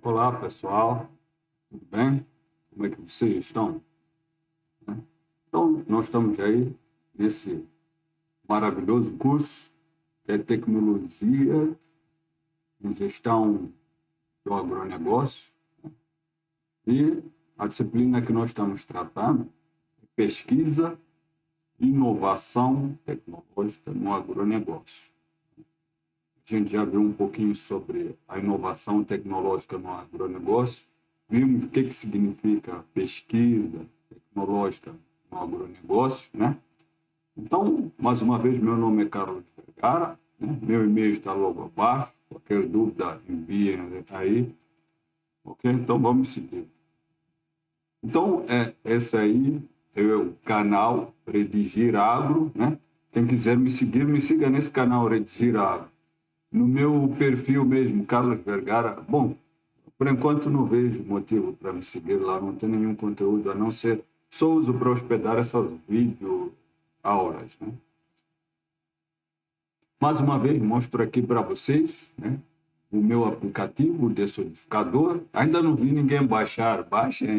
Olá, pessoal, tudo bem? Como é que vocês estão? Então, nós estamos aí nesse maravilhoso curso que é Tecnologia em Gestão do Agronegócio e a disciplina que nós estamos tratando é Pesquisa e Inovação Tecnológica no Agronegócio. A gente já viu um pouquinho sobre a inovação tecnológica no agronegócio, vimos o que significa pesquisa tecnológica no agronegócio, né? Então, mais uma vez, meu nome é Carlos Vergara, né? Meu e-mail está logo abaixo, qualquer dúvida enviem aí, ok? Então, vamos seguir. Então, esse aí é o canal Redigir Agro, né? Quem quiser me seguir, me siga nesse canal Redigir Agro. No meu perfil mesmo, Carlos Vergara, bom, por enquanto não vejo motivo para me seguir lá, não tem nenhum conteúdo a não ser, só uso para hospedar essas aulas, né? Mais uma vez, mostro aqui para vocês, né, o meu aplicativo de decodificador. Ainda não vi ninguém baixar, baixem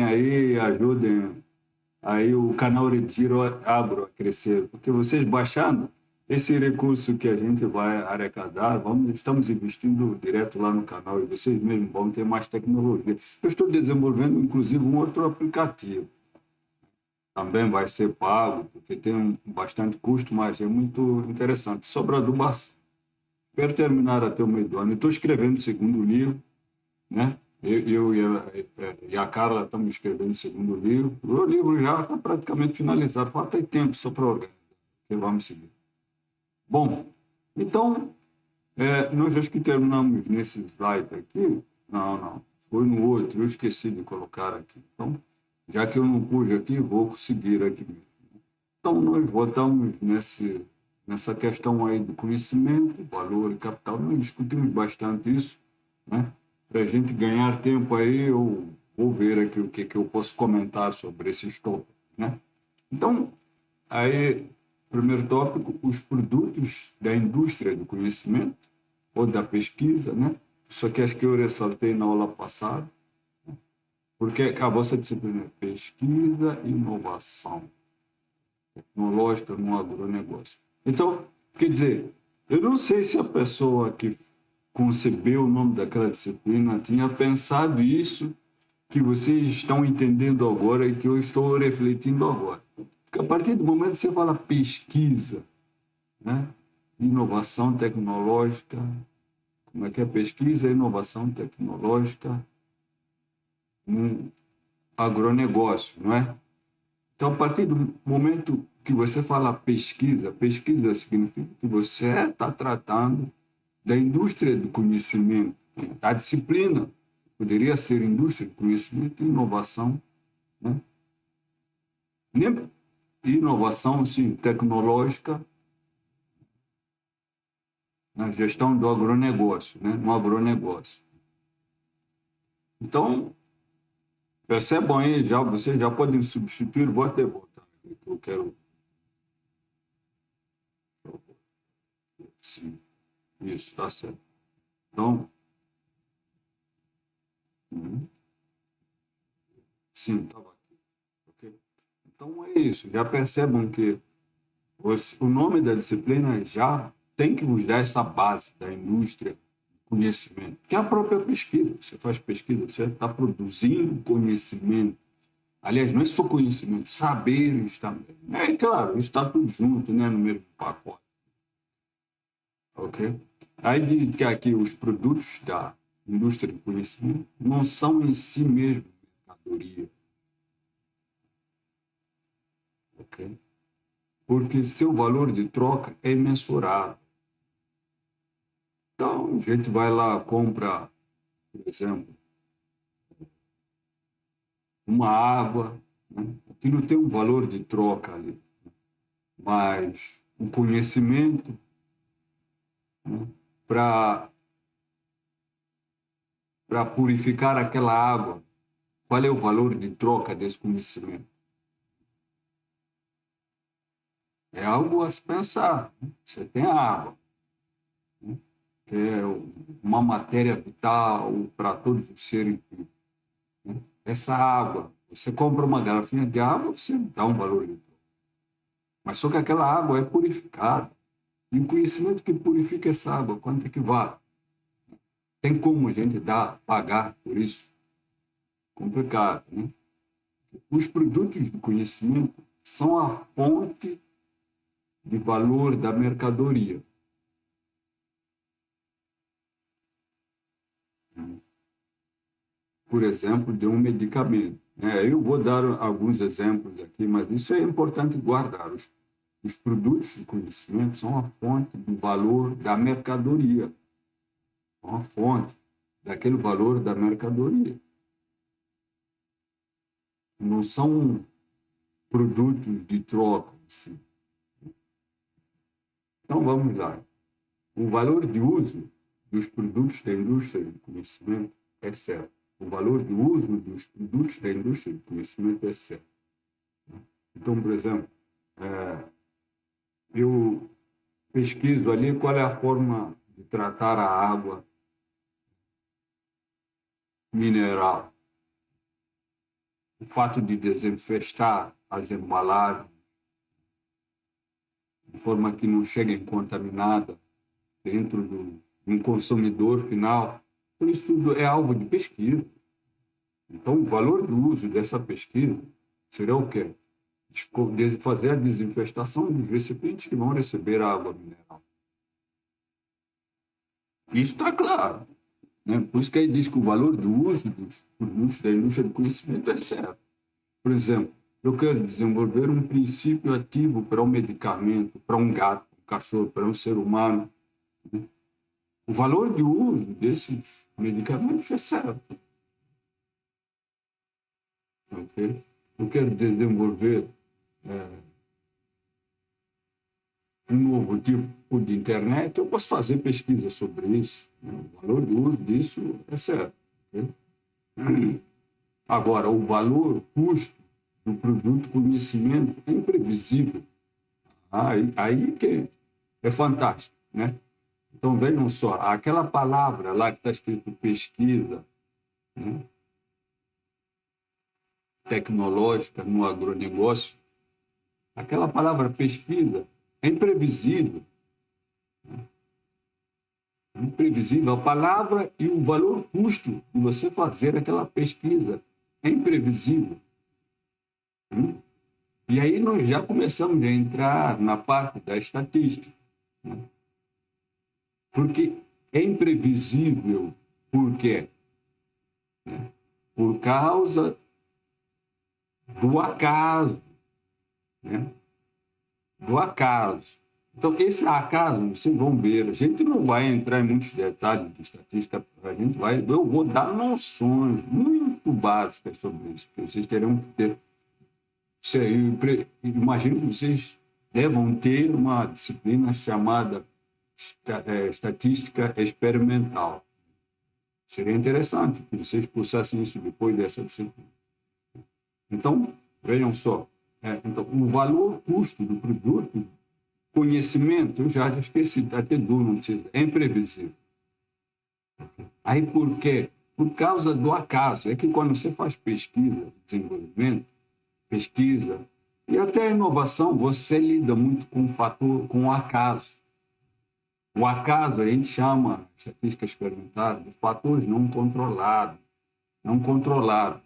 aí, ajudem aí o canal Retiro Agro a crescer, porque vocês baixando esse recurso que a gente vai arrecadar, estamos investindo direto lá no canal e vocês mesmos vão ter mais tecnologia. Eu estou desenvolvendo, inclusive, um outro aplicativo. Também vai ser pago, porque tem bastante custo, mas é muito interessante. Sobre a adubação, espero terminar até o meio do ano. Estou escrevendo o segundo livro, né? Eu e a Carla estamos escrevendo o segundo livro. O livro já está praticamente finalizado, falta tempo só para organizar, que vamos seguir. Bom, então, nós acho que terminamos nesse slide aqui. Não, não, foi no outro, eu esqueci de colocar aqui. Então, já que eu não pus aqui, vou seguir aqui mesmo. Então, nós voltamos nessa questão aí do conhecimento, valor e capital. Nós discutimos bastante isso, né? Para a gente ganhar tempo aí, eu vou ver aqui o que eu posso comentar sobre esses tópicos, né? Então, aí, primeiro tópico, os produtos da indústria do conhecimento ou da pesquisa, né? Isso aqui acho que eu ressaltei na aula passada, porque a vossa disciplina é pesquisa e inovação tecnológica no agronegócio. Então, quer dizer, eu não sei se a pessoa que concebeu o nome daquela disciplina tinha pensado isso que vocês estão entendendo agora e que eu estou refletindo agora. Porque a partir do momento que você fala pesquisa, né? Inovação tecnológica, como é que é pesquisa e inovação tecnológica no agronegócio, não é? Então, a partir do momento que você fala pesquisa, pesquisa significa que você está tratando da indústria do conhecimento, da disciplina, poderia ser indústria do conhecimento e inovação, né? Inovação, sim, tecnológica na gestão do agronegócio, né? No agronegócio. Então, percebam aí, vocês já podem substituir, vou até voltar aqui, que eu quero. Sim, isso, está certo. Então, sim, estava aqui. Ok? Então é isso, já percebam que o nome da disciplina já tem que nos dar essa base da indústria, conhecimento, que é a própria pesquisa. Você faz pesquisa, você está produzindo conhecimento. Aliás, não é só conhecimento, saberes também. É claro, isso está tudo junto, né, no mesmo pacote. Ok? Aí diz que aqui os produtos da indústria do conhecimento não são em si mesmo mercadoria, ok? Porque seu valor de troca é imensurável. Então, a gente vai lá, compra, por exemplo, uma água, né? Aquilo tem um valor de troca ali, mas o conhecimento, né, para purificar aquela água, qual é o valor de troca desse conhecimento? É algo a se pensar, né? Você tem a água, né? que é uma matéria vital para todos os seres vivos, né? Essa água, você compra uma garrafinha de água, você dá um valor, mas só que aquela água é purificada. E o conhecimento que purifica essa água, quanto é que vale? Tem como a gente pagar por isso? Complicado, né? Os produtos do conhecimento são a fonte de valor da mercadoria. Por exemplo, de um medicamento, né? Eu vou dar alguns exemplos aqui, mas isso é importante guardar. Os produtos de conhecimento são a fonte do valor da mercadoria, são a fonte daquele valor da mercadoria. Não são produtos de troca, assim. Então, vamos lá. O valor de uso dos produtos da indústria do conhecimento é certo. O valor de uso dos produtos da indústria do conhecimento é certo. Então, por exemplo, eu pesquiso ali qual é a forma de tratar a água mineral. O fato de desinfestar as embalagens de forma que não cheguem contaminada dentro de um consumidor final. Então, isso tudo é alvo de pesquisa. Então, o valor do uso dessa pesquisa seria o quê? Fazer a desinfestação dos recipientes que vão receber a água mineral. Isso está claro, né? Por isso que aí diz que o valor do uso dos produtos da indústria do conhecimento é certo. Por exemplo, eu quero desenvolver um princípio ativo para um medicamento, para um gato, um cachorro, para um ser humano, né? O valor de uso desses medicamentos é certo. Okay? Eu quero desenvolver um novo tipo de internet, eu posso fazer pesquisa sobre isso, né? O valor de uso disso é certo. Okay? Agora, o valor, custo do produto conhecimento é imprevisível. Aí que é fantástico, né? Então, vejam só, aquela palavra lá que está escrito pesquisa, né, tecnológica no agronegócio, aquela palavra pesquisa é imprevisível. Imprevisível. A palavra e o valor custo de você fazer aquela pesquisa é imprevisível. E aí nós já começamos a entrar na parte da estatística, né? Porque é imprevisível. Por quê? Por causa do acaso, né? Do acaso. Então, esse acaso, vocês vão ver, a gente não vai entrar em muitos detalhes de estatística, eu vou dar noções muito básicas sobre isso, porque vocês terão que ter. Eu imagino que vocês devam ter uma disciplina chamada estatística experimental. Seria interessante que vocês pusessem isso depois dessa disciplina. Então, vejam só, então, o valor custo do produto, conhecimento, eu já esqueci, até duro, não precisa, é imprevisível. Aí por quê? Por causa do acaso. É que quando você faz pesquisa, desenvolvimento, pesquisa e até inovação, você lida muito com o fator, com o acaso. O acaso a gente chama, estatística experimental, de fatores não controlados. Não controlados.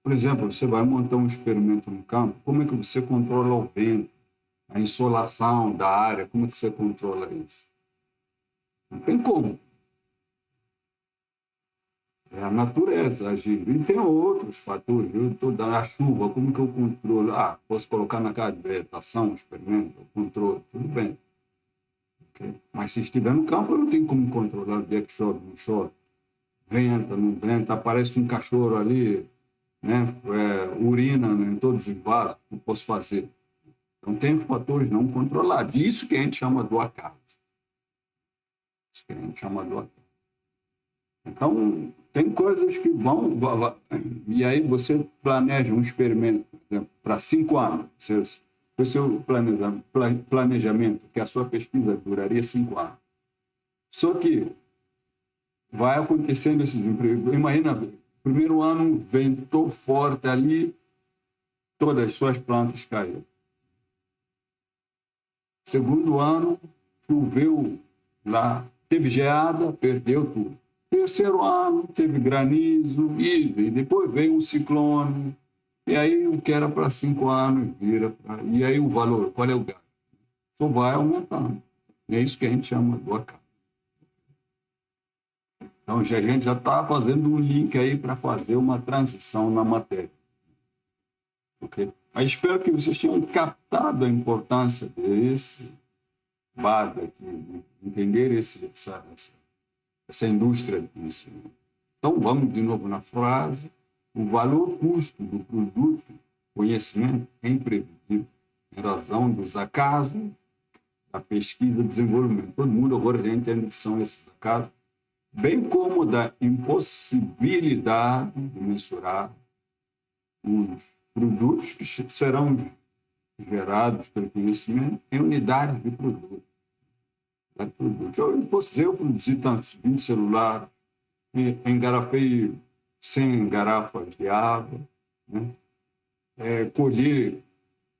Por exemplo, você vai montar um experimento no campo, como é que você controla o vento, a insolação da área, como é que você controla isso? Não tem como. É a natureza agindo. E tem outros fatores. Eu estou dando a chuva, como que eu controlo? Posso colocar na casa de vegetação, experimento, controle, tudo bem. Okay? Mas se estiver no campo, eu não tenho como controlar o dia que chove, não chove. Venta, não venta, aparece um cachorro ali, né? Urina, né, em todos os vasos, não posso fazer. Então, tem fatores não controlados. Isso que a gente chama do acaso. Isso que a gente chama do acaso. Então, tem coisas que vão. E aí você planeja um experimento, por exemplo, para 5 anos. O seu planejamento, que a sua pesquisa duraria 5 anos. Só que vai acontecendo esses empregos. Imagina, primeiro ano ventou forte ali, todas as suas plantas caíram. Segundo ano, choveu lá, teve geada, perdeu tudo. Terceiro ano, teve granizo, e depois veio um ciclone. E aí o que era para 5 anos vira para. E aí o valor, qual é o gasto? Só vai aumentando. E é isso que a gente chama do acaso. Então, a gente já está fazendo um link aí para fazer uma transição na matéria. Okay? Mas espero que vocês tenham captado a importância desse base aqui, de entender essa indústria do conhecimento. Então, vamos de novo na frase. O valor custo do produto conhecimento é imprevisível, em razão dos acasos da pesquisa e desenvolvimento. Todo mundo agora já entende o que são esses acasos, bem como da impossibilidade de mensurar os produtos que serão gerados pelo conhecimento em unidades de produto. Eu posso dizer, eu produzi tantos 20 celulares, engarrafei 100 garrafas de água, né? Colhi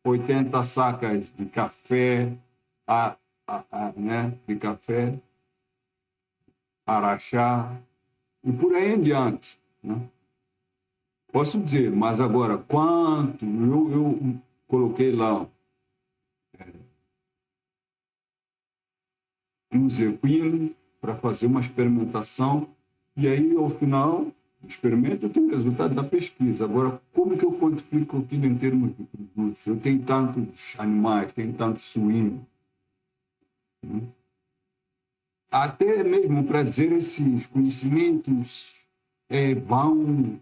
80 sacas de café, né? De café, araxá, e por aí em diante, né? Posso dizer, mas agora, quanto? Eu coloquei lá uns equinos para fazer uma experimentação, e aí, ao final do experimento, eu tenho o resultado da pesquisa. Agora, como que eu quantifico aquilo em termos de produtos? Eu tenho tantos animais, tenho tantos suínos, né? Até mesmo para dizer esses conhecimentos vão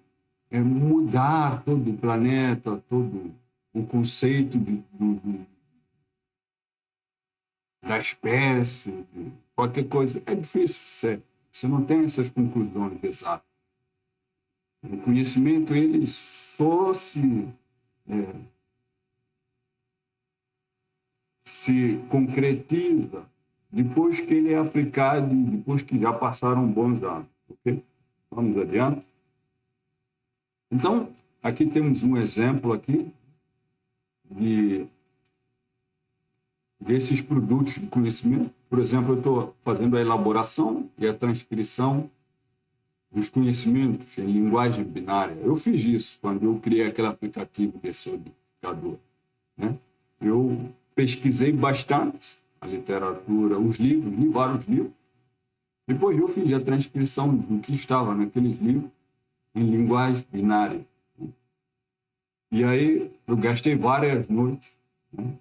mudar todo o planeta, todo o conceito da espécie, de qualquer coisa. É difícil, sério. Você não tem essas conclusões exatas. O conhecimento ele só se concretiza depois que ele é aplicado, depois que já passaram bons anos. Okay? Vamos adiante. Então, aqui temos um exemplo aqui desses produtos de conhecimento. Por exemplo, eu estou fazendo a elaboração e a transcrição dos conhecimentos em linguagem binária. Eu fiz isso quando eu criei aquele aplicativo decodificador, né? Eu pesquisei bastante a literatura, os livros, li vários livros. Depois eu fiz a transcrição do que estava naqueles livros em linguagem binária. E aí eu gastei várias noites, né?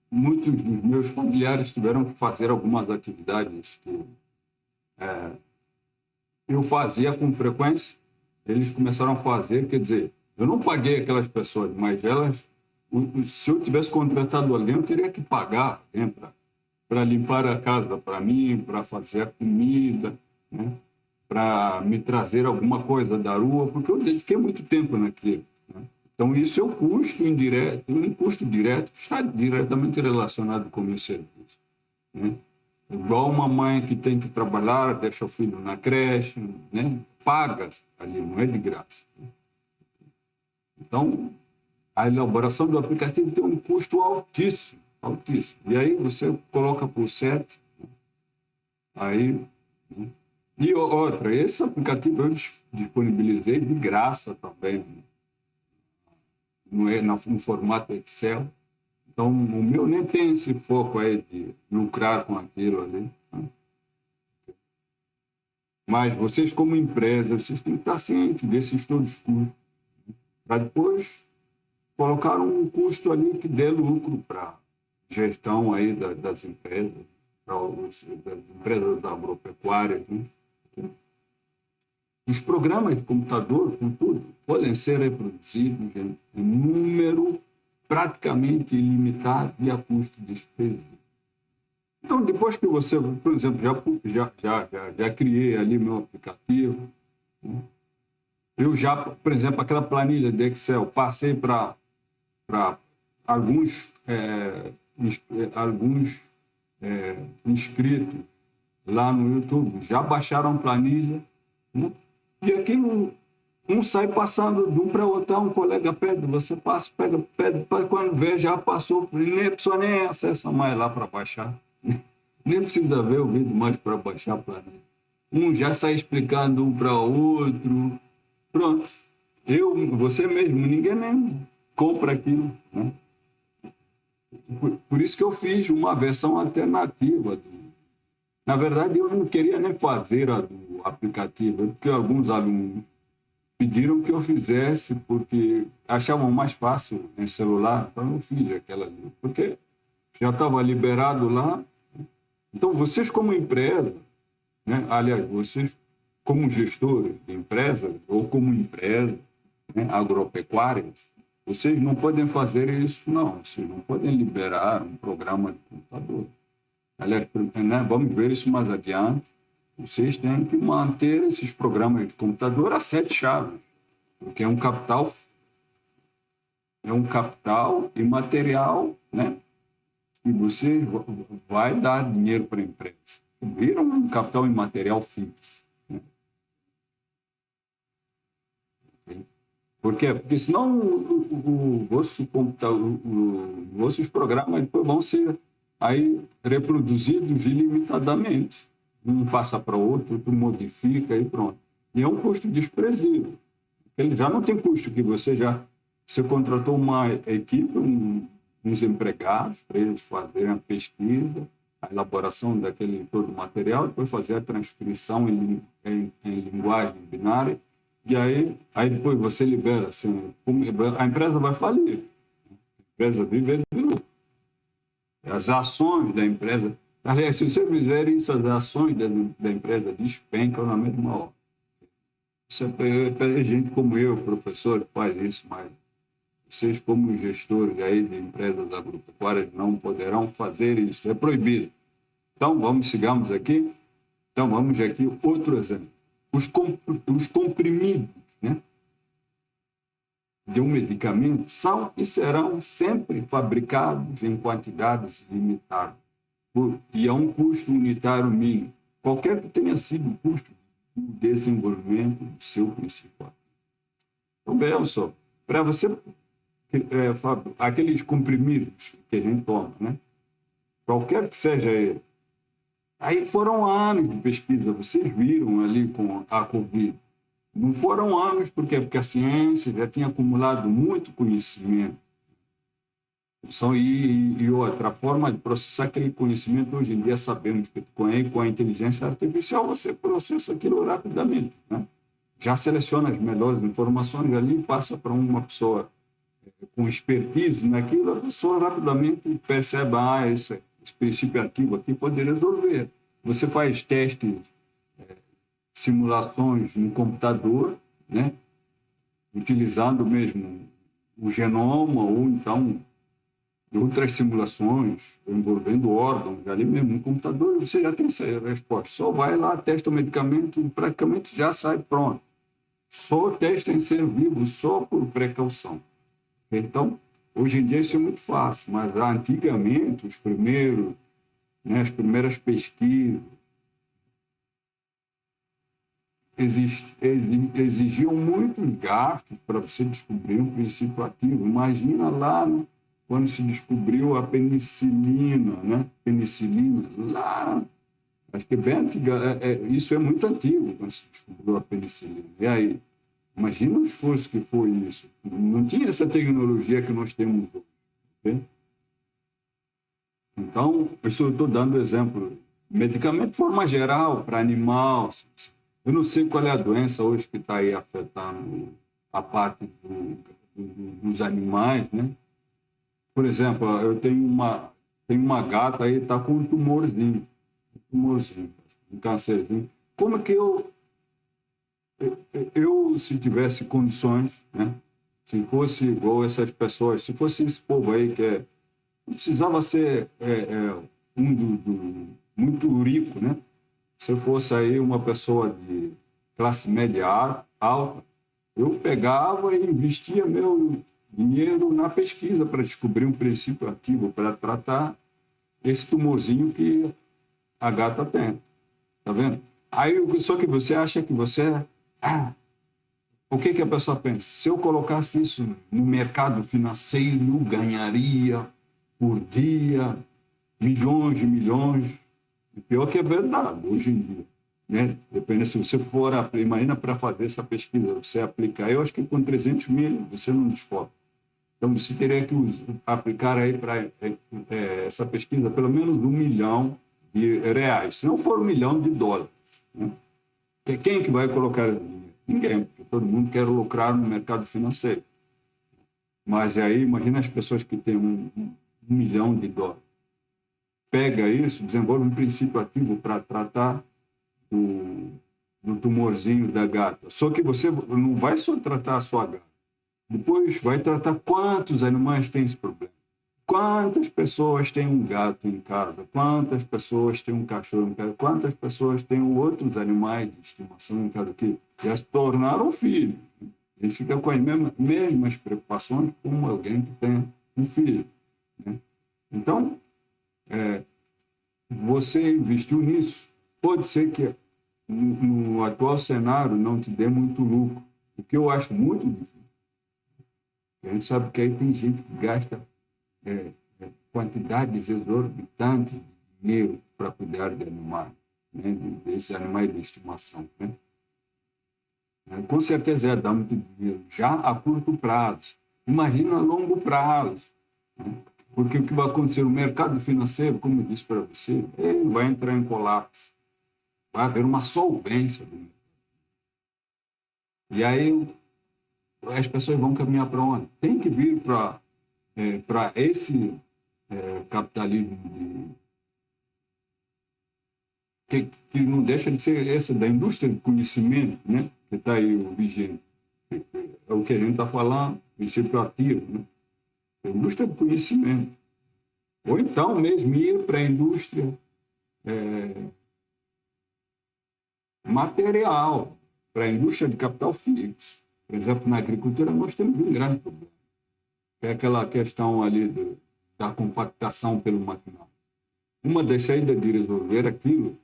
Muitos dos meus familiares tiveram que fazer algumas atividades que eu fazia com frequência, eles começaram a fazer, quer dizer, eu não paguei aquelas pessoas, mas elas, se eu tivesse contratado alguém, eu teria que pagar para limpar a casa para mim, para fazer a comida, né? Para me trazer alguma coisa da rua, porque eu dediquei muito tempo naquilo, né? Então, isso é um custo indireto, um custo direto que está diretamente relacionado com o meu serviço, né? Igual uma mãe que tem que trabalhar, deixa o filho na creche, né? Paga ali, não é de graça. Então, a elaboração do aplicativo tem um custo altíssimo, altíssimo. E aí você coloca por 7, aí, né? E outra, esse aplicativo eu disponibilizei de graça também, no formato Excel. Então, o meu nem tem esse foco aí de lucrar com aquilo ali, né? Mas vocês, como empresa, vocês têm que estar cientes desses todos os custos, para depois colocar um custo ali que dê lucro para a gestão aí das empresas, das empresas agropecuárias, né? Os programas de computador, contudo, podem ser reproduzidos em número praticamente ilimitado e a custo despesa. Então, depois que você, por exemplo, já criei ali meu aplicativo, né? Eu já, por exemplo, aquela planilha de Excel, passei para alguns inscritos lá no YouTube já baixaram a planilha, né? E aquilo, um sai passando de um para outro, um colega pede, você passa, pega, pede, quando vê, já passou, nem a pessoa nem acessa mais lá para baixar, nem precisa ver o vídeo mais para baixar a planilha. Um já sai explicando um para o outro, pronto. Você mesmo, ninguém nem compra aquilo, né? Por isso que eu fiz uma versão alternativa. Na verdade, eu não queria nem fazer a do aplicativo, porque alguns alunos pediram que eu fizesse, porque achavam mais fácil em celular, então eu fiz aquela ali, porque já estava liberado lá. Então, vocês como empresa, né? Aliás, vocês como gestores de empresa, ou como empresa, né? Agropecuárias, vocês não podem fazer isso, não. Vocês não podem liberar um programa de computador. Aliás, né? Vamos ver isso mais adiante. Vocês têm que manter esses programas de computador a 7 chaves, porque é um capital imaterial, né? E você vai dar dinheiro para a empresa. Vira um capital imaterial fixo. Né? Por quê? Porque senão vossos programas depois vão ser aí reproduzidos ilimitadamente. Um passa para outro, outro modifica e pronto. E é um custo desprezível. Ele já não tem custo, que você contratou uma equipe, uns empregados, para eles fazerem a pesquisa, a elaboração daquele todo o material, depois fazer a transcrição em linguagem binária, e aí depois você libera. Assim, a empresa vai falir. A empresa vive de lucro. As ações da empresa. Aliás, se você fizer isso, as ações da empresa despencam na mesma hora. Isso é gente como eu, professor, que faz isso, mas vocês, como gestores aí de empresas agropecuárias, não poderão fazer isso. É proibido. Então, sigamos aqui. Então, vamos aqui outro exemplo. Os comprimidos, né, de um medicamento são e serão sempre fabricados em quantidades limitadas e a um custo unitário mínimo, qualquer que tenha sido o custo do desenvolvimento do seu princípio. Então, veja só, para você, aqueles comprimidos que a gente toma, né, qualquer que seja ele, aí foram anos de pesquisa, vocês viram ali com a Covid. Não foram anos, porque a ciência já tinha acumulado muito conhecimento. E outra forma de processar aquele conhecimento, hoje em dia sabemos que com a inteligência artificial você processa aquilo rapidamente, né? Já seleciona as melhores informações ali e passa para uma pessoa com expertise naquilo, a pessoa rapidamente percebe, esse princípio ativo aqui pode resolver. Você faz testes, simulações no computador, né? Utilizando mesmo o genoma ou então outras simulações envolvendo órgãos, ali mesmo no computador, você já tem essa resposta. Só vai lá, testa o medicamento e praticamente já sai pronto. Só testa em ser vivo, só por precaução. Então, hoje em dia isso é muito fácil, mas antigamente, as primeiras pesquisas exigiam muitos gastos para você descobrir um princípio ativo. Imagina lá quando se descobriu a penicilina, né? Penicilina, lá, acho que é bem antiga, isso é muito antigo, quando se descobriu a penicilina. E aí, imagina o esforço que foi isso. Não tinha essa tecnologia que nós temos hoje. Okay? Então, eu estou dando exemplo. Medicamento de forma geral, para animal. Eu não sei qual é a doença hoje que está aí afetando a parte dos animais, né? Por exemplo, eu tenho uma gata aí, está com um tumorzinho, um câncerzinho. Como é que se tivesse condições, né? Se fosse igual essas pessoas, se fosse esse povo aí que não precisava ser muito rico, né? Se eu fosse aí uma pessoa de classe média alta, eu pegava e investia meu dinheiro na pesquisa para descobrir um princípio ativo para tratar esse tumorzinho que a gata tem. Tá vendo? Aí, só que você acha que você... Ah, o que que a pessoa pensa? Se eu colocasse isso no mercado financeiro, eu ganharia por dia milhões e milhões. E pior que é verdade, hoje em dia. Né? Depende se você for, imagina para fazer essa pesquisa, você aplicar, eu acho que com 300 mil você não descobre. Então você teria que aplicar aí para essa pesquisa pelo menos R$ 1 milhão. Se não for US$ 1 milhão, né? Quem que vai colocar esse dinheiro? Ninguém, porque todo mundo quer lucrar no mercado financeiro. Mas aí, imagina as pessoas que têm US$ 1 milhão. Pega isso, desenvolve um princípio ativo para tratar do tumorzinho da gata. Só que você não vai só tratar a sua gata. Depois vai tratar quantos animais têm esse problema. Quantas pessoas têm um gato em casa? Quantas pessoas têm um cachorro em casa? Quantas pessoas têm outros animais de estimação em casa que já se tornaram filhos? A gente fica com as mesmas preocupações como alguém que tem um filho. Né? Então, você investiu nisso, pode ser que no atual cenário não te dê muito lucro, o que eu acho muito difícil. A gente sabe que aí tem gente que gasta quantidades exorbitantes de dinheiro para cuidar de animais, né? Desses animais de estimação. Né? Com certeza dá muito dinheiro, já a curto prazo. Imagina a longo prazo. Né? Porque o que vai acontecer? O mercado financeiro, como eu disse para você, ele vai entrar em colapso. Vai haver uma solvência do mercado. E aí as pessoas vão caminhar para onde? Tem que vir para esse capitalismo que não deixa de ser essa da indústria do conhecimento, né? Que está aí o vigente. É o que a gente está falando, princípio ativo, né? A indústria do conhecimento. Ou então mesmo ir para a indústria material, para a indústria de capital fixo. Por exemplo, na agricultura nós temos um grande problema, que é aquela questão ali da compactação pelo maquinário. Uma das saídas de resolver aquilo,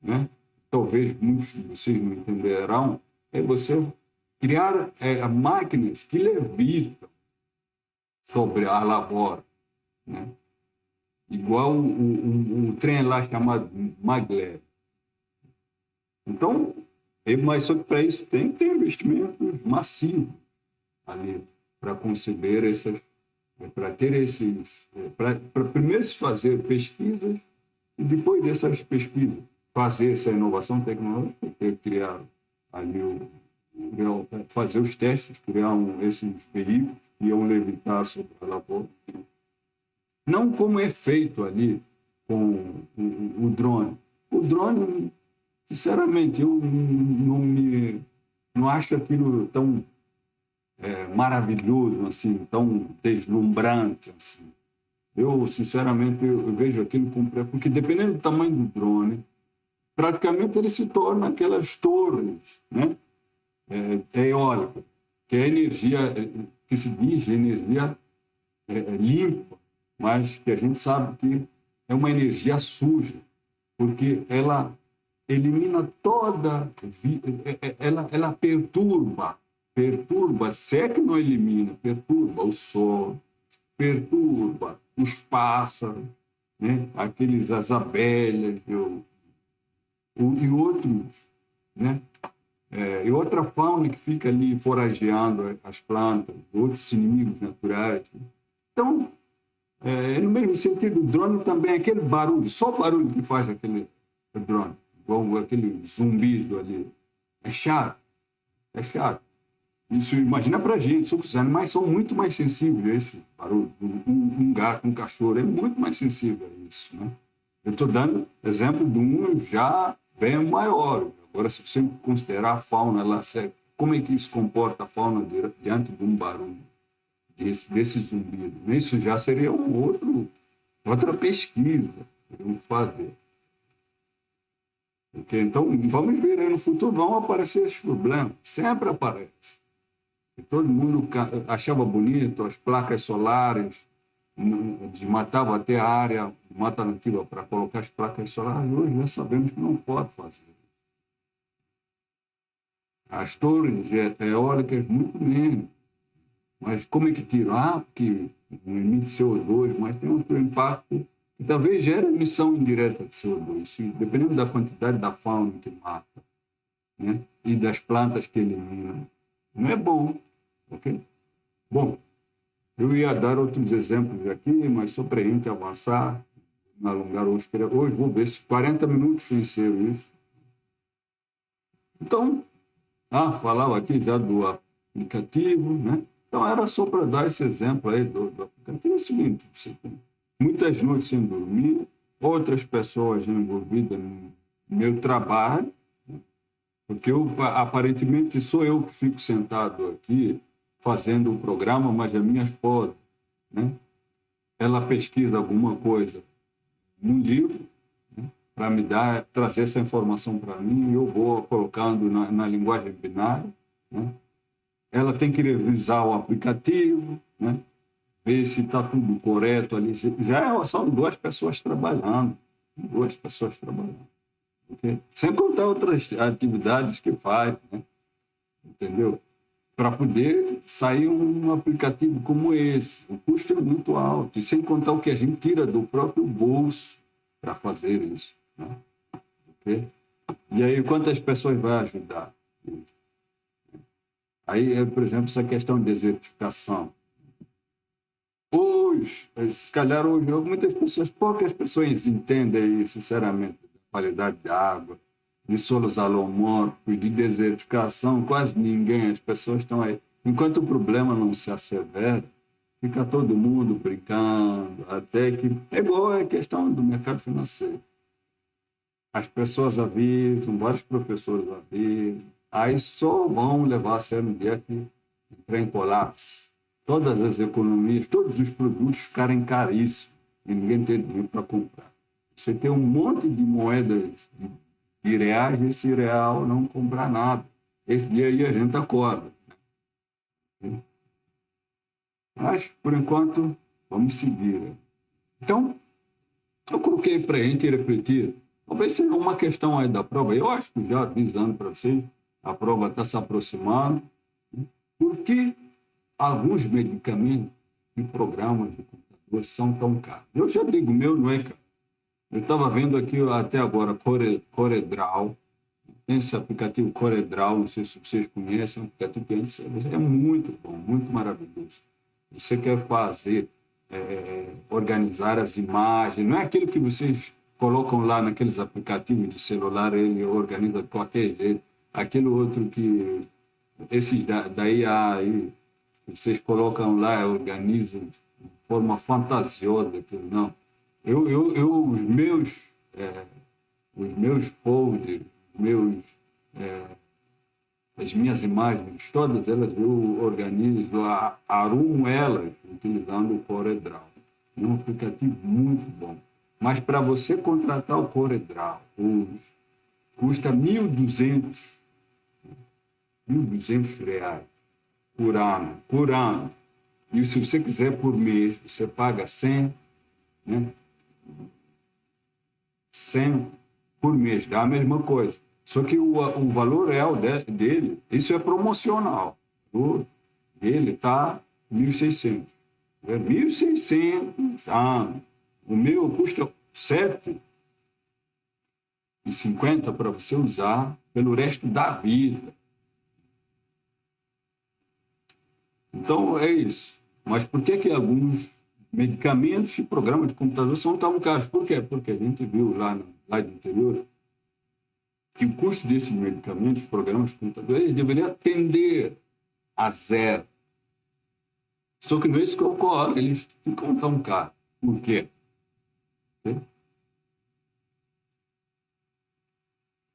né, talvez muitos de vocês não entenderão, é você criar máquinas que levitam sobre a lavoura, né? Igual um trem lá chamado maglev. Então, mas só que para isso tem que ter investimentos massivos ali para conceber para ter para primeiro se fazer pesquisas e depois dessas pesquisas fazer essa inovação tecnológica, ter que criar ali fazer os testes, criar esses veículos que iam levitar sobre a lavoura. Não como é feito ali com o drone. O drone, sinceramente, eu não acho aquilo tão maravilhoso, assim, tão deslumbrante. Assim. Eu, sinceramente, eu vejo aquilo como... Porque dependendo do tamanho do drone, praticamente ele se torna aquelas torres, né? Eólicas, que é energia, que se diz energia limpa, mas que a gente sabe que é uma energia suja, porque ela elimina ela perturba, se é que não elimina, perturba o sol, perturba os pássaros, né? As abelhas e outros, né? E outra fauna que fica ali forageando as plantas, outros inimigos naturais. Então, no mesmo sentido, o drone também é aquele barulho, só o barulho que faz aquele drone, igual aquele zumbido ali. É chato, é chato. Isso, imagina para a gente, os animais são muito mais sensíveis a esse barulho. Um gato, um cachorro, é muito mais sensível a isso. Né? Eu estou dando exemplo de um já bem maior. Agora, se você considerar a fauna, como é que se comporta a fauna diante de um barulho desse zumbido? Isso já seria outra pesquisa que temos que fazer. Okay? Então, vamos ver aí no futuro, vão aparecer esses problemas. Sempre aparece. E todo mundo achava bonito as placas solares desmatava até a área de mata nativa para colocar as placas solares, hoje já sabemos que não pode fazer. As torres eólicas, muito menos. Mas como é que tiram? Ah, porque não emite CO2, mas tem outro impacto que talvez gere emissão indireta de CO2, dependendo da quantidade da fauna que mata, né? E das plantas que elimina. Não é bom, ok? Bom, eu ia dar outros exemplos aqui, mas só para a gente avançar, não alongar hoje. Hoje vou ver se 40 minutos venceram isso. Então, falava aqui já do aplicativo, né? Então, era só para dar esse exemplo aí do aplicativo. É o seguinte, você tem muitas noites sem dormir, outras pessoas envolvidas no meu trabalho, porque aparentemente sou eu que fico sentado aqui fazendo o programa, mas a minha esposa, né? Ela pesquisa alguma coisa num livro, né? Para me dar, trazer essa informação para mim, e eu vou colocando na linguagem binária, né? Ela tem que revisar o aplicativo, né? Ver se está tudo correto ali. Já são duas pessoas trabalhando, okay? Sem contar outras atividades que faz, né? Entendeu? Para poder sair um aplicativo como esse. O custo é muito alto, e sem contar o que a gente tira do próprio bolso para fazer isso, né? Okay? E aí, quantas pessoas vai ajudar? Aí, por exemplo, essa questão de desertificação. Hoje, se calhar hoje, poucas pessoas entendem, sinceramente, a qualidade da água, de solos alomórficos, de desertificação, quase ninguém, as pessoas estão aí. Enquanto o problema não se assevera, fica todo mundo brincando, até que... É igual a questão do mercado financeiro. As pessoas avisam, vários professores avisam, aí só vão levar a sério no dia que entrar em colapso. Todas as economias, todos os produtos ficarem caríssimos e ninguém tem dinheiro para comprar. Você tem um monte de moedas de reais, esse real não compra nada. Esse dia aí a gente acorda. Mas, por enquanto, vamos seguir. Então, eu coloquei para a gente refletir. Talvez seja uma questão aí da prova. Eu acho que já avisando para vocês, a prova está se aproximando. Por que alguns medicamentos e programas de computador são tão caros? Eu já digo, o meu não é caro. Eu estava vendo aqui até agora Coreldraw. Tem esse aplicativo Coreldraw, não sei se vocês conhecem, é um aplicativo que antes é muito bom, muito maravilhoso. Você quer fazer, organizar as imagens, não é aquilo que vocês colocam lá naqueles aplicativos de celular, ele organiza de qualquer jeito. Aquele outro que, esses da IA aí, vocês colocam lá, organizam de forma fantasiosa, aquilo, não. Os meus folders, meus, as minhas imagens, todas elas eu organizo, arrumo elas utilizando o CorelDRAW. É um aplicativo muito bom. Mas para você contratar o CorelDRAW hoje, custa R$ 1.200 por ano. E se você quiser por mês, você paga 100, né? 100 por mês, dá a mesma coisa. Só que o valor real dele, isso é promocional. O dele está 1.600. É 1.600 ano. O meu custa 7,50 para você usar pelo resto da vida. Então, é isso. Mas por que alguns medicamentos e programas de computador são tão caros? Por quê? Porque a gente viu lá no slide anterior que o custo desses medicamentos, programas de computador, eles deveriam tender a zero. Só que não é isso que ocorre, eles ficam tão caros. Por quê?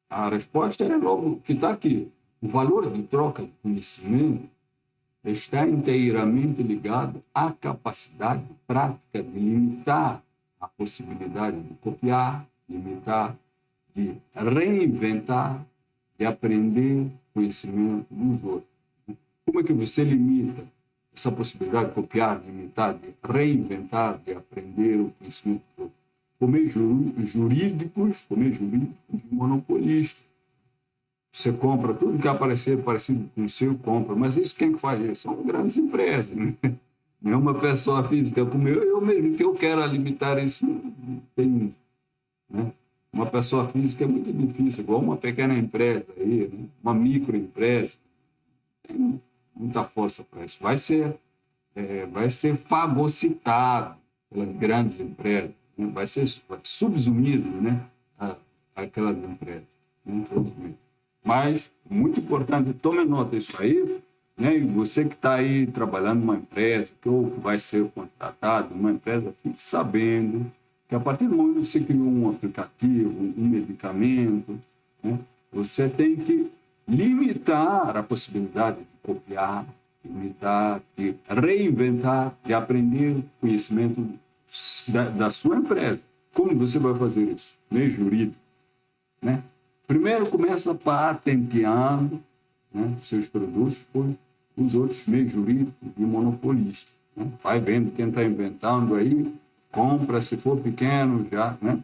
A resposta é logo que está aqui. O valor de troca de conhecimento está inteiramente ligado à capacidade prática de limitar a possibilidade de copiar, limitar, de reinventar, de aprender conhecimento dos outros. Como é que você limita essa possibilidade de copiar, de imitar, de reinventar, de aprender o conhecimento por meios jurídicos, de monopolista. Você compra tudo que aparecer parecido com o seu, compra. Mas isso quem que faz isso? São grandes empresas, né? Não é uma pessoa física como eu mesmo, que eu quero limitar isso, não tem, né? Uma pessoa física é muito difícil, igual uma pequena empresa, aí, né? Uma microempresa, tem muita força para isso. Vai ser fagocitado pelas grandes empresas, né? Vai ser subsumido, né? Aquelas empresas, né? Infelizmente. Mas, muito importante, tome nota disso aí, né? E você que está aí trabalhando numa empresa, ou que vai ser contratado numa empresa, fique sabendo que a partir do momento que você criou um aplicativo, um medicamento, né? Você tem que limitar a possibilidade de copiar, imitar, de reinventar, de aprender conhecimento da sua empresa. Como você vai fazer isso? Meio jurídico, né? Primeiro começa patenteando, né, seus produtos por os outros meios jurídicos de monopolista, né? Vai vendo quem está inventando aí, compra, se for pequeno já, né?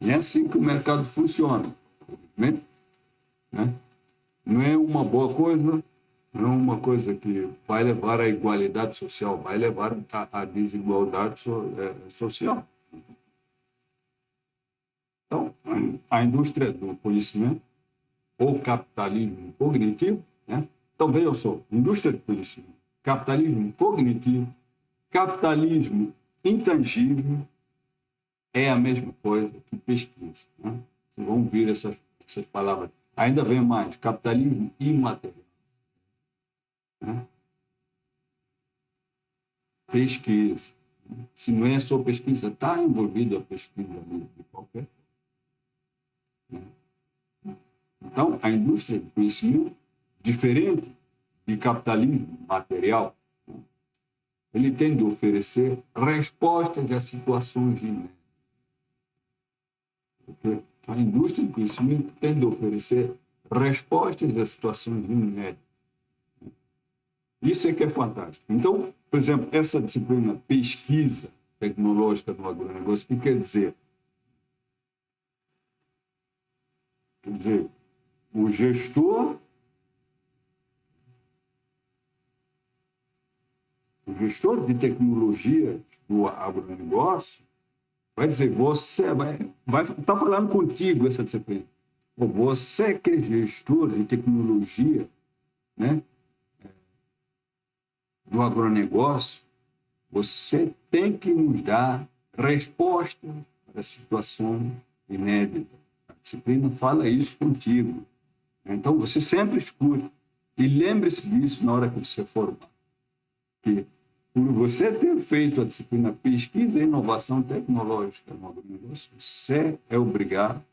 E é assim que o mercado funciona, né? Não é uma boa coisa, não é uma coisa que vai levar à igualdade social, vai levar à desigualdade social. Então, a indústria do conhecimento, ou capitalismo cognitivo, né? Então, veja só, indústria do conhecimento, capitalismo cognitivo, capitalismo intangível é a mesma coisa que pesquisa, né? Vocês vão ver essas palavras. Ainda vem mais, capitalismo imaterial, né? Pesquisa. Se não é só pesquisa, está envolvida a pesquisa ali, de qualquer forma, né? Então, a indústria do conhecimento, diferente de capitalismo material, né? Ele tem de oferecer respostas a situações inéditas. Porque a indústria do conhecimento tem de oferecer respostas a situações inéditas. Isso é que é fantástico. Então, por exemplo, essa disciplina pesquisa tecnológica no agronegócio, o que quer dizer? Quer dizer, o gestor de tecnologia do agronegócio vai dizer, você vai estar falando contigo essa disciplina. Você que é gestor de tecnologia, né, do agronegócio, você tem que nos dar respostas para situações inéditas. A disciplina fala isso contigo. Então, você sempre escuta. E lembre-se disso na hora que você formar. Que por você ter feito a disciplina Pesquisa e Inovação Tecnológica no agronegócio, você é obrigado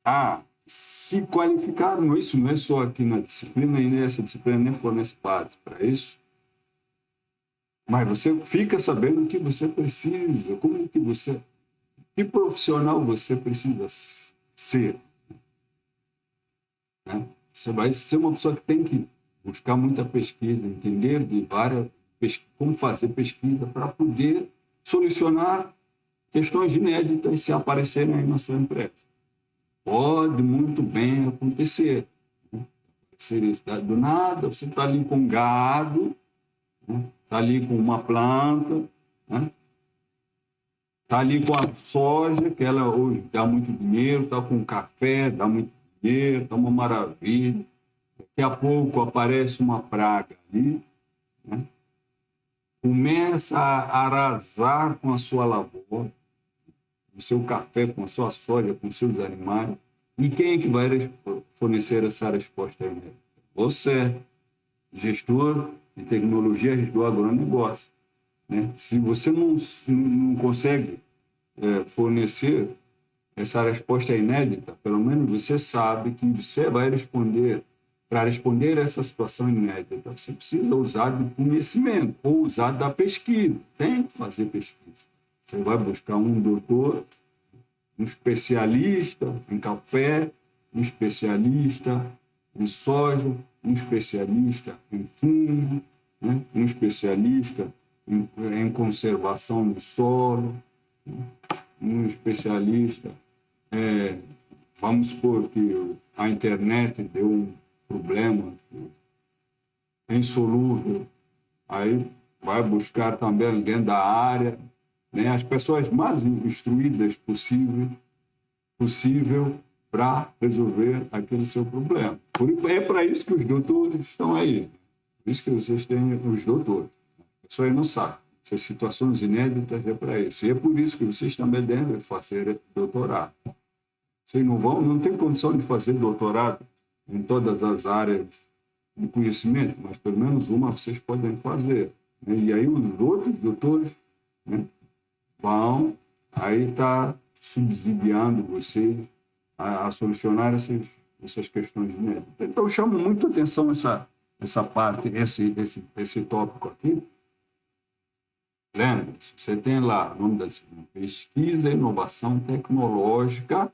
a se qualificar. Isso não é só aqui na disciplina, e nessa disciplina nem fornece base para isso. Mas você fica sabendo o que você precisa, que profissional você precisa ser, né? Você vai ser uma pessoa que tem que buscar muita pesquisa, entender de como fazer pesquisa para poder solucionar questões inéditas se aparecerem aí na sua empresa. Pode muito bem acontecer, né? Do nada, você está ali com gado, né? Está ali com uma planta, né? Está ali com a soja, que ela hoje dá muito dinheiro, está com café, dá muito dinheiro, está uma maravilha. Daqui a pouco aparece uma praga ali, né? Começa a arrasar com a sua lavoura, com o seu café, com a sua soja, com os seus animais. E quem é que vai fornecer essa resposta aí? Você, gestor de tecnologias do agronegócio, né? Se você não consegue fornecer essa resposta inédita, pelo menos você sabe que você vai responder. Para responder a essa situação inédita, você precisa usar do conhecimento ou usar da pesquisa. Tem que fazer pesquisa. Você vai buscar um doutor, um especialista em café, um especialista em soja, um especialista em fungo, né? Um especialista em conservação do solo, um especialista, vamos supor que a internet deu um problema insolúvel, aí vai buscar também dentro da área, né, as pessoas mais instruídas possível para resolver aquele seu problema. É para isso que os doutores estão aí. Por isso que vocês têm os doutores. A pessoa aí não sabe. Essas situações inéditas é para isso. E é por isso que vocês também devem fazer doutorado. Vocês não têm condição de fazer doutorado em todas as áreas de conhecimento, mas pelo menos uma vocês podem fazer, né? E aí os outros doutores, né, vão aí estar subsidiando vocês a solucionar essas questões inéditas. Então, chama muito atenção essa parte, esse tópico aqui. Lembre-se, você tem lá o nome da disciplina, pesquisa e inovação tecnológica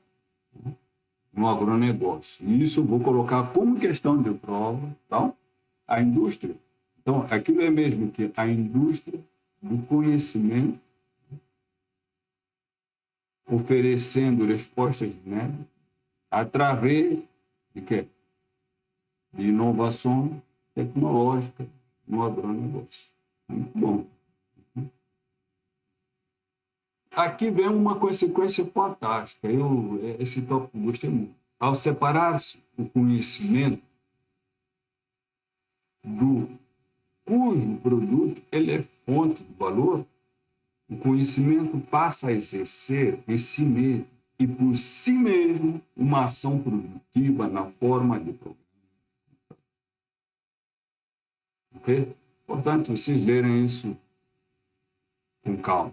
no agronegócio. E isso eu vou colocar como questão de prova. Então, a indústria. Então, aquilo é mesmo que a indústria do conhecimento oferecendo respostas, né, através de quê? De inovação tecnológica no agronegócio. Muito bom. Aqui vem uma consequência fantástica. Esse tópico gostei muito. Ao separar-se o conhecimento do cujo produto ele é fonte de valor, o conhecimento passa a exercer em si mesmo e por si mesmo uma ação produtiva na forma de programa. Ok? Portanto, vocês lerem isso com calma.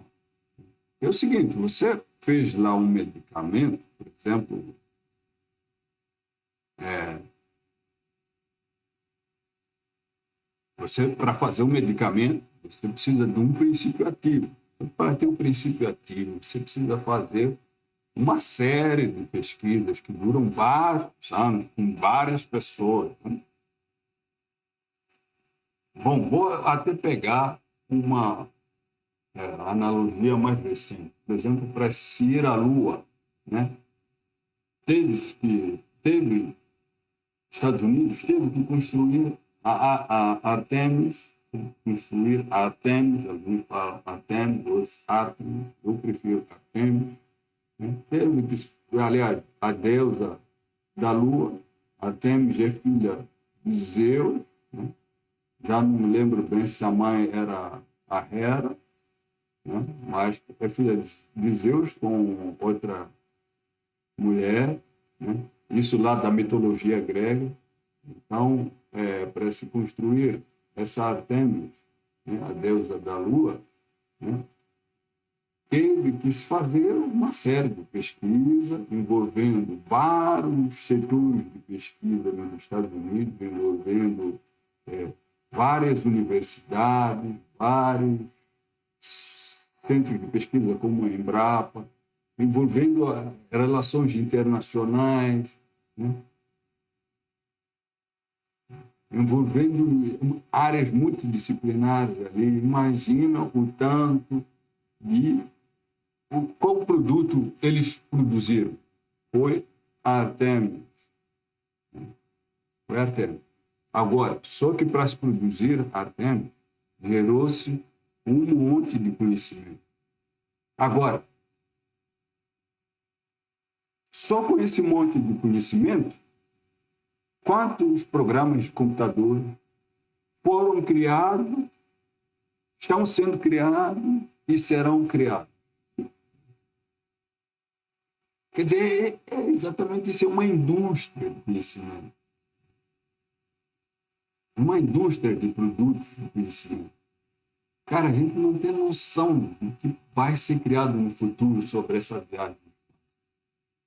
É o seguinte, você fez lá um medicamento, por exemplo, para fazer um medicamento, você precisa de um princípio ativo. Para ter um princípio ativo, você precisa fazer uma série de pesquisas que duram vários anos, com várias pessoas. Bom, vou até pegar uma analogia mais recente. Por exemplo, para se ir à Lua, né? Estados Unidos teve que construir a Artemis, alguns falam Artemis, outros Artemis, eu prefiro Artemis, né? Teve que, aliás, a deusa da Lua, Artemis é filha de Zeus, né? Já não me lembro bem se a mãe era a Hera, né? Mas é filha de Zeus com outra mulher, né? Isso lá da mitologia grega. Então, para se construir essa Artemis, né, a deusa da lua, né, teve que se fazer uma série de pesquisa envolvendo vários setores de pesquisa nos Estados Unidos, envolvendo várias universidades, vários centros de pesquisa como a Embrapa, envolvendo relações internacionais, né, envolvendo áreas multidisciplinares ali. Imagina o tanto de... Qual produto eles produziram? Foi a Artemis. Foi a Artemis. Agora, só que para se produzir a Artemis, gerou-se um monte de conhecimento. Agora, só com esse monte de conhecimento, quantos programas de computador foram criados, estão sendo criados e serão criados? Quer dizer, exatamente isso, é uma indústria de conhecimento. Uma indústria de produtos de conhecimento. Cara, a gente não tem noção do que vai ser criado no futuro sobre essa viagem.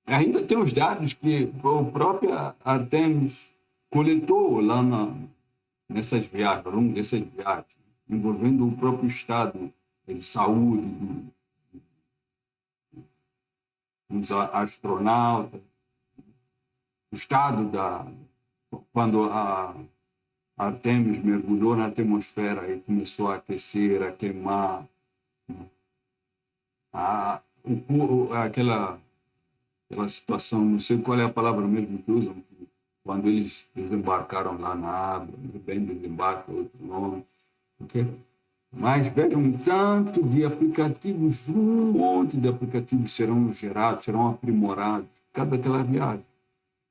Ainda tem os dados que a própria Artemis coletou lá nessas viagens, ao longo dessas viagens, envolvendo o próprio estado de saúde dos astronautas, o estado quando Artemis mergulhou na atmosfera e começou a aquecer, a queimar. Aquela situação, não sei qual é a palavra mesmo que usam, quando eles desembarcaram lá na água, bem desembarque, outro nome, ok? Mas vejam, um tanto de aplicativos, um monte de aplicativos serão gerados, serão aprimorados, cada aquela viagem.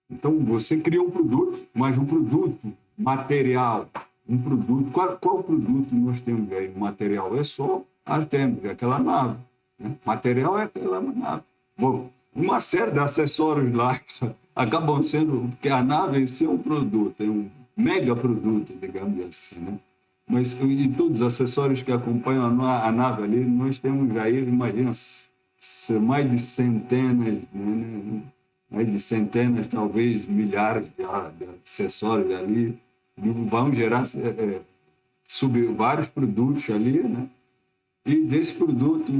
Então, você cria um produto, mas um produto material, um produto, qual produto nós temos aí? Material é só Artemis, aquela nave, né? Material é aquela nave. Bom, uma série de acessórios lá que acabam sendo, porque a nave em si é um produto, é um mega produto, digamos assim, né? Mas e todos os acessórios que acompanham a nave ali, nós temos aí, imagina, mais de centenas, né? Mais de centenas, talvez milhares de acessórios ali, vão gerar vários produtos ali, né? E desse produto,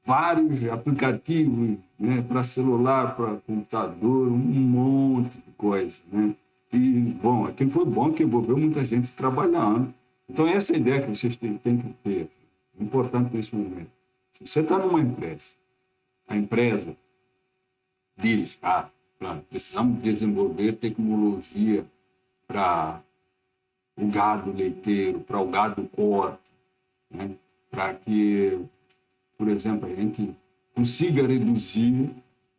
vários aplicativos, né? Para celular, para computador, um monte de coisa, né? E, bom, aquilo foi bom que envolveu muita gente trabalhando. Então, essa é a ideia que vocês têm que ter, importante nesse momento. Se você está numa empresa, a empresa diz, precisamos desenvolver tecnologia para o gado leiteiro, para o gado corte, né? Para que, por exemplo, a gente consiga reduzir,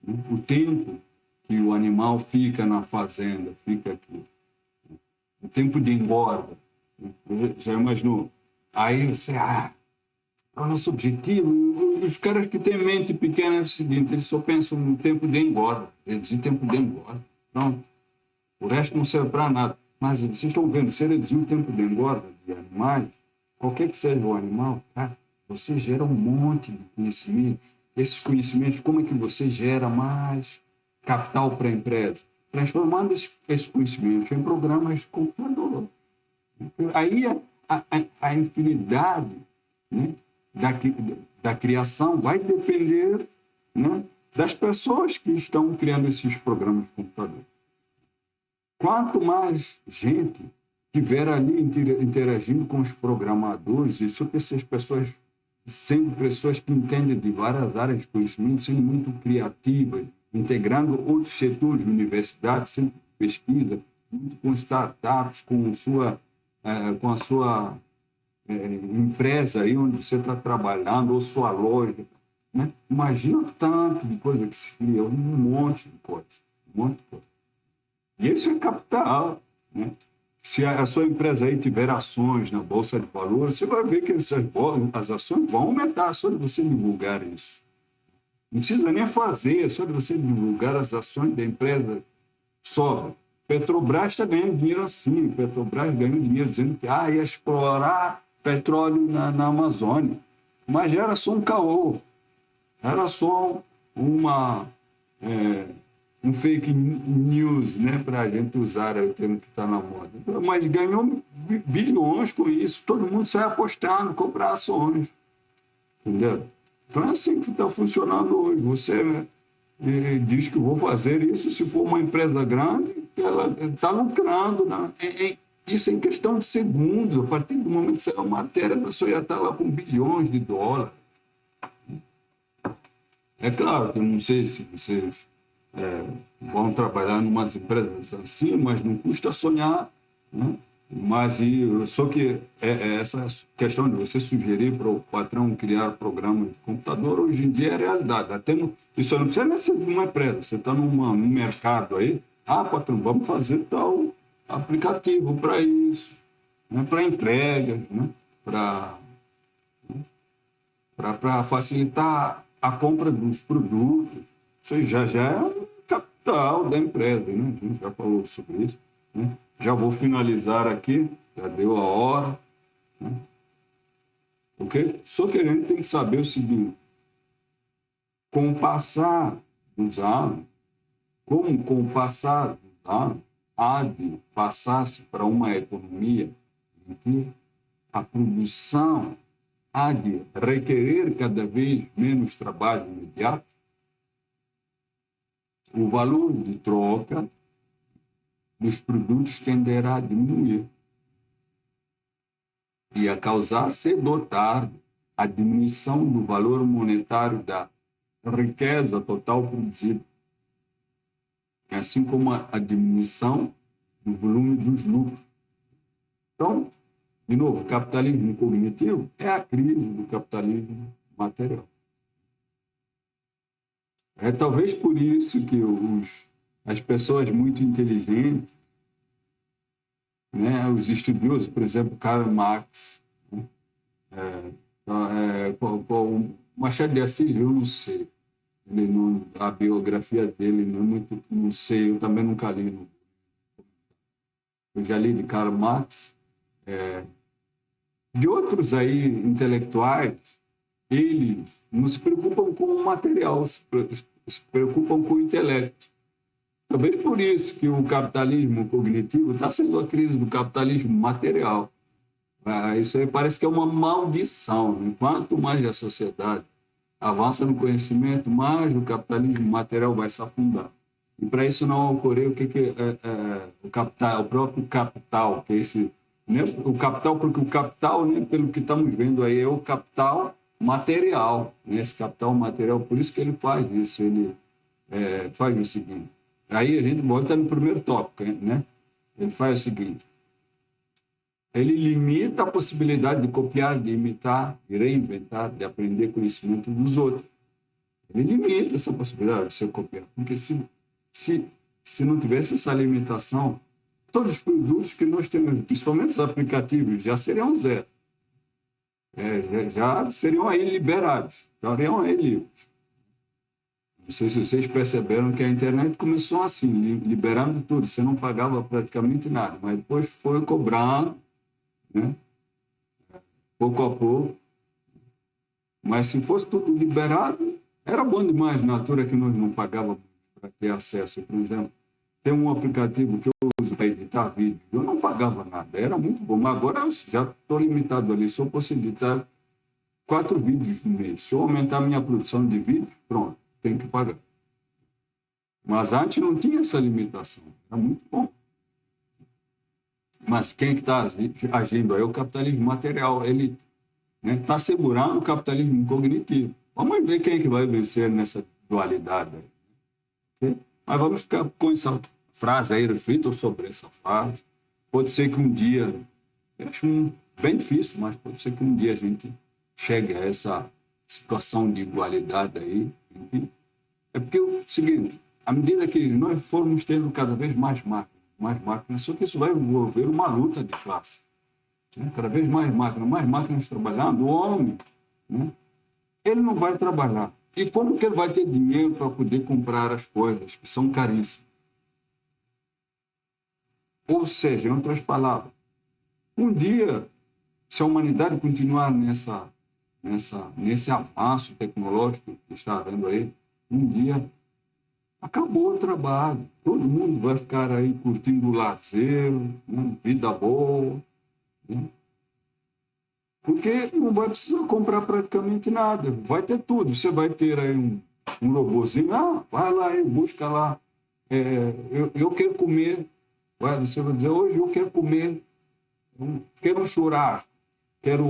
né, o tempo que o animal fica na fazenda, fica aqui, o tempo de engorda. Já imaginou? Aí você, é o nosso objetivo. Os caras que têm mente pequena é o seguinte, eles só pensam no tempo de engorda, reduzir tempo de engorda. Pronto. O resto não serve para nada. Mas vocês estão vendo, se reduzir o tempo de engorda de animais, qualquer que seja o animal, você gera um monte de conhecimentos. Esses conhecimentos, como é que você gera mais capital para a empresa? Transformando esses conhecimentos em programas de computador. Aí a infinidade, né, da criação vai depender, né, das pessoas que estão criando esses programas de computador. Quanto mais gente tiver ali interagindo com os programadores, isso que essas pessoas, sendo pessoas que entendem de várias áreas de conhecimento, sendo muito criativas, integrando outros setores de universidade, sempre pesquisa, muito com startups, com a sua empresa aí onde você está trabalhando, ou sua loja, né? Imagina o tanto de coisa que se cria, um monte de coisa, um monte de coisa. E isso é capital, né? Se a sua empresa aí tiver ações na Bolsa de Valores, você vai ver que as ações vão aumentar só de você divulgar isso. Não precisa nem fazer, só de você divulgar as ações da empresa sobe. Petrobras está ganhando dinheiro assim, Petrobras ganhou dinheiro dizendo que ia explorar petróleo na Amazônia. Mas era só um caô, era só um fake news, né, para a gente usar o termo que está na moda. Mas ganhou bilhões com isso, todo mundo sai apostando, comprar ações. Entendeu? Então é assim que está funcionando hoje. Você diz que vou fazer isso, se for uma empresa grande, ela está lucrando. Né? Isso em questão de segundos. A partir do momento que saiu a matéria, a pessoa já está lá com bilhões de dólares. É claro que eu não sei se vocês vão trabalhar em umas empresas assim, mas não custa sonhar, né? Mas só que essa questão de você sugerir para o patrão criar programa de computador, hoje em dia é realidade. Isso não precisa nem ser de uma empresa, você está num mercado aí, patrão, vamos fazer tal aplicativo para isso, né? Para entrega, né? Para facilitar a compra dos produtos. Isso já é o capital da empresa, né? A gente já falou sobre isso, né? Já vou finalizar aqui, já deu a hora, né? Ok? Só que a gente tem que saber o seguinte, com o passar dos anos, há de passar-se para uma economia em que a produção há de requerer cada vez menos trabalho imediato, o valor de troca dos produtos tenderá a diminuir. ia causar cedo ou tarde a diminuição do valor monetário da riqueza total produzida, assim como a diminuição do volume dos lucros. Então, de novo, o capitalismo cognitivo é a crise do capitalismo material. É talvez por isso que as pessoas muito inteligentes, né, os estudiosos, por exemplo, Karl Marx, né, Machado de Assis, eu não sei. A biografia dele não é muito, não sei, eu também nunca li. Eu já li de Karl Marx, de outros aí intelectuais, eles não se preocupam com o material, se preocupam com o intelecto. Talvez por isso que o capitalismo cognitivo está sendo a crise do capitalismo material. Isso aí parece que é uma maldição, né? Quanto mais a sociedade avança no conhecimento, mais o capitalismo material vai se afundar. E para isso não ocorrer, o que o capital, o próprio capital, que é esse, né? O capital, porque o capital, né, pelo que estamos vendo aí, é o capital material, né? Esse capital material, por isso que ele faz isso, ele faz o seguinte. Aí a gente volta no primeiro tópico, né? Ele faz o seguinte: ele limita a possibilidade de copiar, de imitar, de reinventar, de aprender conhecimento dos outros. Ele limita essa possibilidade de ser copiado, porque se, se não tivesse essa limitação, todos os produtos que nós temos, principalmente os aplicativos, já seriam zero. Já seriam aí liberados, já seriam aí livres. Não sei se vocês perceberam que a internet começou assim, liberando tudo, você não pagava praticamente nada, mas depois foi cobrando, né? Pouco a pouco. Mas se fosse tudo liberado, era bom demais na altura que nós não pagávamos para ter acesso. Por exemplo, tem um aplicativo que eu uso para editar vídeo, eu não pagava nada, era muito bom, mas agora eu já estou limitado ali, só posso editar 4 vídeos no mês. Se eu aumentar minha produção de vídeo, pronto, tenho que pagar. Mas antes não tinha essa limitação, era muito bom. Mas quem que está agindo aí é o capitalismo material, ele está segurando o capitalismo cognitivo. Vamos ver quem é que vai vencer nessa dualidade. Okay? Mas vamos ficar com essa frase aí, reflitam sobre essa frase. Pode ser que um dia, eu acho bem difícil, mas pode ser que um dia a gente chegue a essa situação de igualdade aí. É porque é o seguinte, à medida que nós formos tendo cada vez mais máquinas, só que isso vai envolver uma luta de classe. Né? Cada vez mais máquinas trabalhando, o homem, né? Ele não vai trabalhar. E como que ele vai ter dinheiro para poder comprar as coisas que são caríssimas? Ou seja, em outras palavras, um dia, se a humanidade continuar nesse avanço tecnológico que está havendo aí, um dia acabou o trabalho. Todo mundo vai ficar aí curtindo o lazer, né? Vida boa, né? Porque não vai precisar comprar praticamente nada, vai ter tudo. Você vai ter aí um robozinho, vai lá e busca lá. Eu quero comer, você vai dizer, hoje eu quero comer, quero um churrasco, quero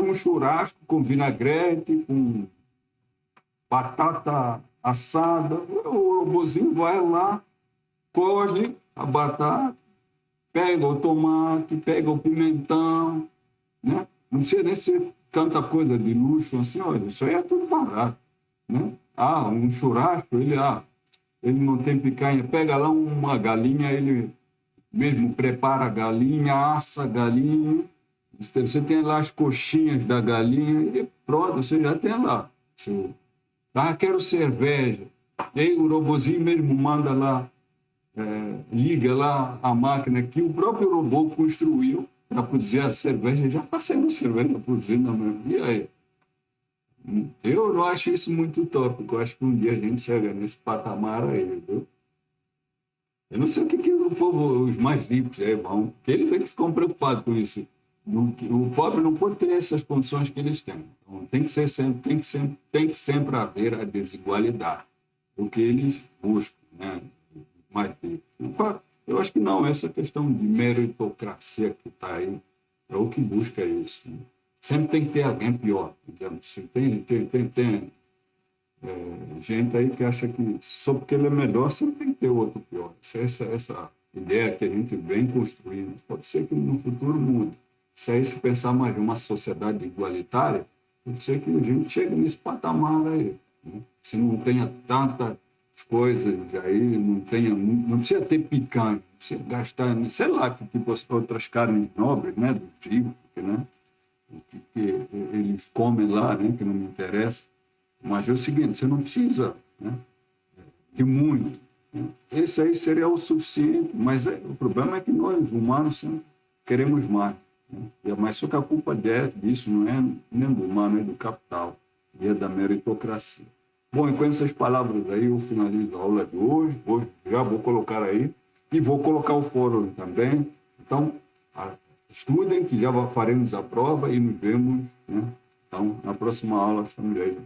um churrasco com vinagrete, com batata assada. O robozinho vai lá, colhe a batata, pega o tomate, pega o pimentão, né? Não precisa nem ser tanta coisa de luxo assim, olha, isso aí é tudo barato, né? Um churrasco, ele não tem picanha, pega lá uma galinha, ele mesmo prepara a galinha, assa a galinha, você tem lá as coxinhas da galinha e pronto, você já tem lá. Quero cerveja. E aí o robozinho mesmo manda lá, liga lá a máquina que o próprio robô construiu para produzir a cerveja, já está sendo cerveja produzida mesmo. E aí? Eu não acho isso muito utópico, eu acho que um dia a gente chega nesse patamar aí, viu? Eu não sei o que o povo, os mais ricos aí vão, porque eles é que ficam preocupados com isso. O pobre não pode ter essas condições que eles têm. Então, tem que sempre haver a desigualdade, o que eles buscam, né? Mais ricos. Eu acho que não, essa questão de meritocracia que está aí é o que busca isso. Né? Sempre tem que ter alguém pior, digamos assim. Tem gente aí que acha que só porque ele é melhor sempre tem que ter outro pior. Essa ideia que a gente vem construindo. Pode ser que no futuro mude. Se aí se pensar mais em uma sociedade igualitária, pode ser que a gente chegue nesse patamar aí. Né? Se não tenha tantas coisas aí, não precisa ter picanha, não precisa gastar, sei lá, que tipo as outras carnes nobres, né, do trigo, né, que eles comem lá, né, que não me interessa. Mas é o seguinte, você não precisa, né, de muito. Né? Esse aí seria o suficiente, mas o problema é que nós, humanos, sempre queremos mais. Né? Mas só que a culpa disso não é nem do humano, é do capital, e é da meritocracia. Bom, e com essas palavras aí, eu finalizo a aula de hoje. Hoje já vou colocar aí, e vou colocar o fórum também. Então, estudem, que já faremos a prova e nos vemos. Né? Então, na próxima aula, estamos aí.